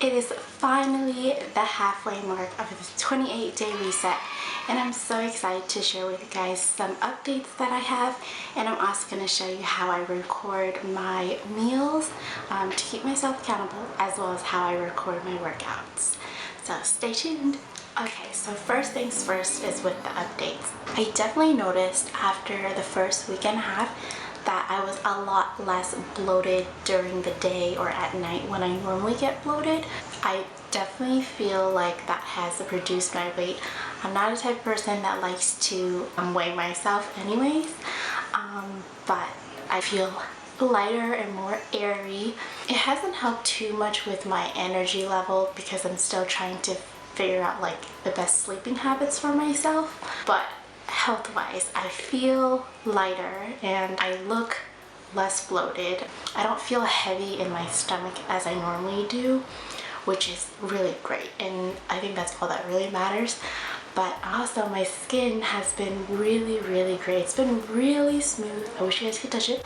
It is finally the halfway mark of this 28-day reset, and I'm so excited to share with you guys some updates that I have, and I'm also going to show you how I record my meals to keep myself accountable, as well as how I record my workouts. So stay tuned. Okay, so first things first is with the updates. I definitely noticed after the first week and a half that I was a lot less bloated during the day or at night when I normally get bloated. I definitely feel like that has reduced my weight. I'm not a type of person that likes to weigh myself anyways, but I feel lighter and more airy. It hasn't helped too much with my energy level because I'm still trying to figure out like the best sleeping habits for myself, but health-wise, I feel lighter and I look less bloated. I don't feel heavy in my stomach as I normally do, which is really great, and I think that's all that really matters. But also my skin has been really great. It's been really smooth. I wish you guys could touch it.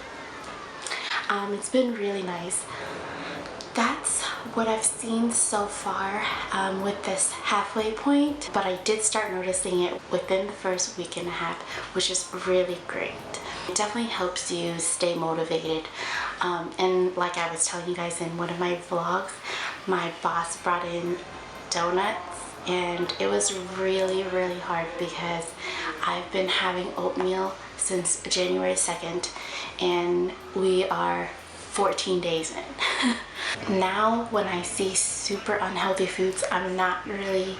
It's been really nice. That's what I've seen so far with this halfway point, but I did start noticing it within the first week and a half, which is really great. It definitely helps you stay motivated, and like I was telling you guys in one of my vlogs, my boss brought in donuts, and it was really hard because I've been having oatmeal since January 2nd, and we are 14 days in. Now when I see super unhealthy foods, I'm not really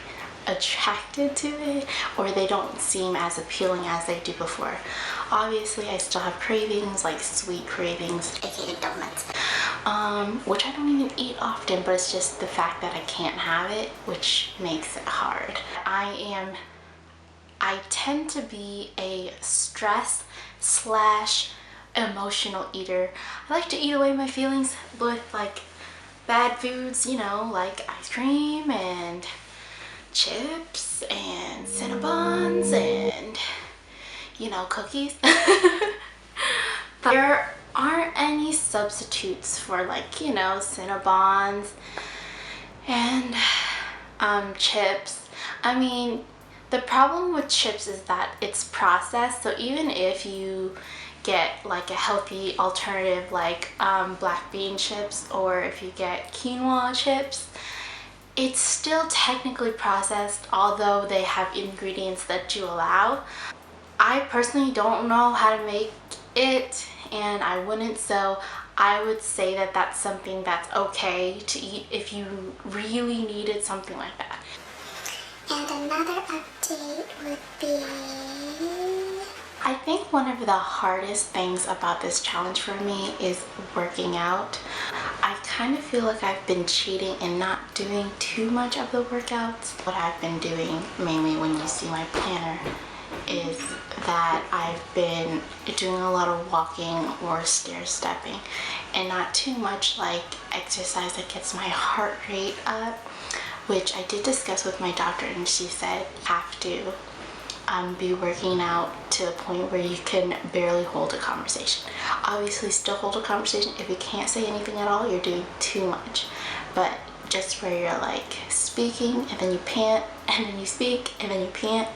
attracted to it, or they don't seem as appealing as they do before. Obviously I still have cravings, like sweet cravings, aka donuts, which I don't even eat often, but it's just the fact that I can't have it which makes it hard. I tend to be a stress / emotional eater. I like to eat away my feelings with like bad foods, you know, like ice cream and chips and Cinnabons and, you know, cookies. But there aren't any substitutes for, like, you know, Cinnabons and chips. I mean, the problem with chips is that it's processed, so even if you get like a healthy alternative like black bean chips, or if you get quinoa chips, it's still technically processed, although they have ingredients that you allow. I personally don't know how to make it, and I wouldn't, so I would say that that's something that's okay to eat if you really needed something like that. And another update would be, I think one of the hardest things about this challenge for me is working out. I kind of feel like I've been cheating and not doing too much of the workouts. What I've been doing, mainly when you see my planner, is that I've been doing a lot of walking or stair stepping, and not too much like exercise that gets my heart rate up, which I did discuss with my doctor, and she said you have to be working out to a point where you can barely hold a conversation. Obviously still hold a conversation. If you can't say anything at all, you're doing too much. But just where you're like speaking and then you pant and then you speak and then you pant,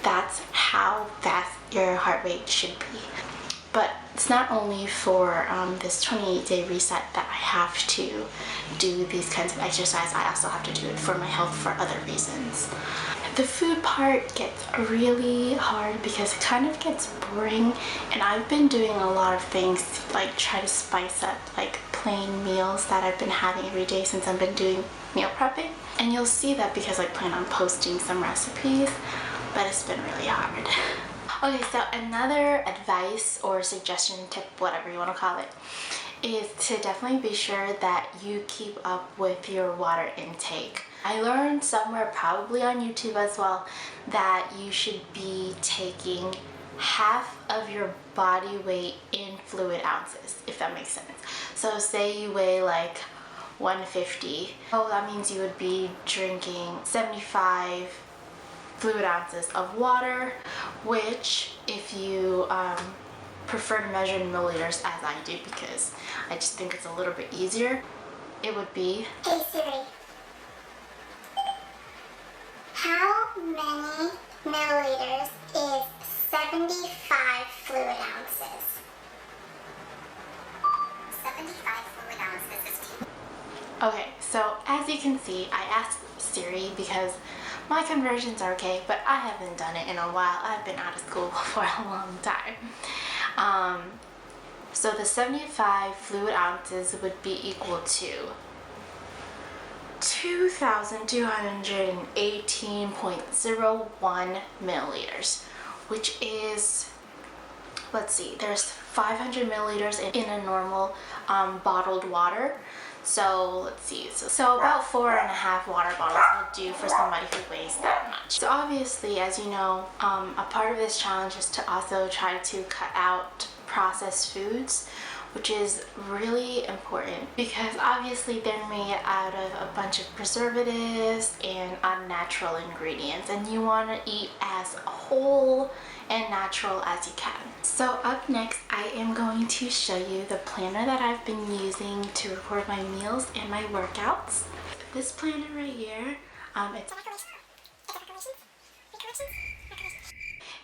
that's how fast your heart rate should be. But it's not only for this 28-day reset that I have to do these kinds of exercise, I also have to do it for my health for other reasons. The food part gets really hard because it kind of gets boring, and I've been doing a lot of things to like try to spice up like plain meals that I've been having every day since I've been doing meal prepping. And you'll see that because I plan on posting some recipes, but it's been really hard. Okay, so another advice or suggestion, tip, whatever you want to call it, is to definitely be sure that you keep up with your water intake. I learned somewhere, probably on YouTube as well, that you should be taking half of your body weight in fluid ounces, if that makes sense. So say you weigh like 150, well, that means you would be drinking 75 fluid ounces of water, which if you prefer to measure in milliliters, as I do because I just think it's a little bit easier, it would be, hey Siri, How many milliliters is 75 fluid ounces? 75 fluid ounces is 2. Okay, so as you can see, I asked Siri because my conversions are okay, but I haven't done it in a while. I've been out of school for a long time. So the 75 fluid ounces would be equal to 2,218.01 milliliters, which is, let's see, there's 500 milliliters in a normal bottled water. So let's see, so about 4.5 water bottles will do for somebody who weighs that much. So obviously, as you know, a part of this challenge is to also try to cut out processed foods, which is really important because obviously they're made out of a bunch of preservatives and unnatural ingredients, and you want to eat as whole and natural as you can. So up next, I am going to show you the planner that I've been using to record my meals and my workouts. This planner right here,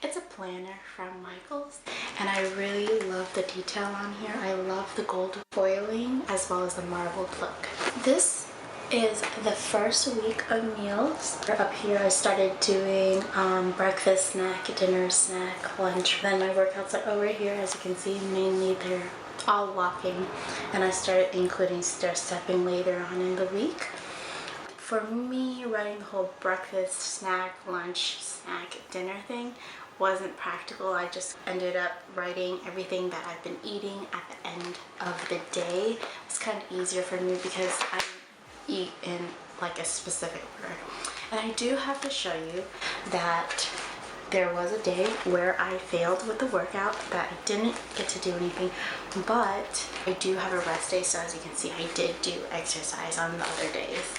it's a planner from Michaels, and I really love the detail on here. I love the gold foiling as well as the marbled look. This is the first week of meals. Up here I started doing breakfast, snack, dinner, snack, lunch. Then my workouts are over here. As you can see, mainly they're all walking, and I started including stair stepping later on in the week. For me, writing the whole breakfast, snack, lunch, snack, dinner thing wasn't practical. I just ended up writing everything that I've been eating at the end of the day. It's kind of easier for me because I eat in like a specific order. And I do have to show you that there was a day where I failed with the workout, that I didn't get to do anything, but I do have a rest day, so as you can see, I did do exercise on the other days.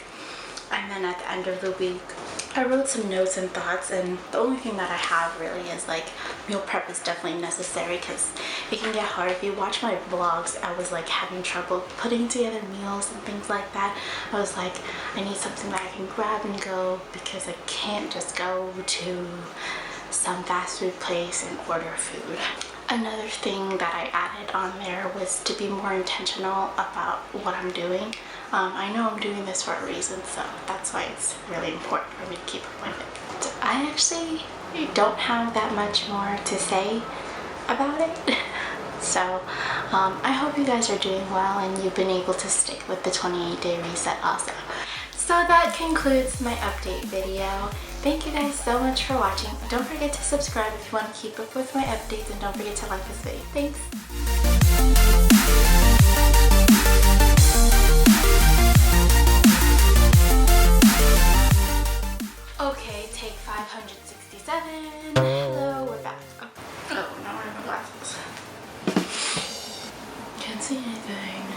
And then at the end of the week, I wrote some notes and thoughts, and the only thing that I have really is like meal prep is definitely necessary because it can get hard. If you watch my vlogs, I was like having trouble putting together meals and things like that. I was like, I need something that I can grab and go because I can't just go to some fast food place and order food. Another thing that I added on there was to be more intentional about what I'm doing. I know I'm doing this for a reason, so that's why it's really important for me to keep up with it. I actually don't have that much more to say about it. So I hope you guys are doing well and you've been able to stick with the 28-day reset also. So that concludes my update video. Thank you guys so much for watching. Don't forget to subscribe if you want to keep up with my updates, and don't forget to like this video. Thanks! Okay, take 567. Hello, we're back. Oh, now I have my glasses. Can't see anything.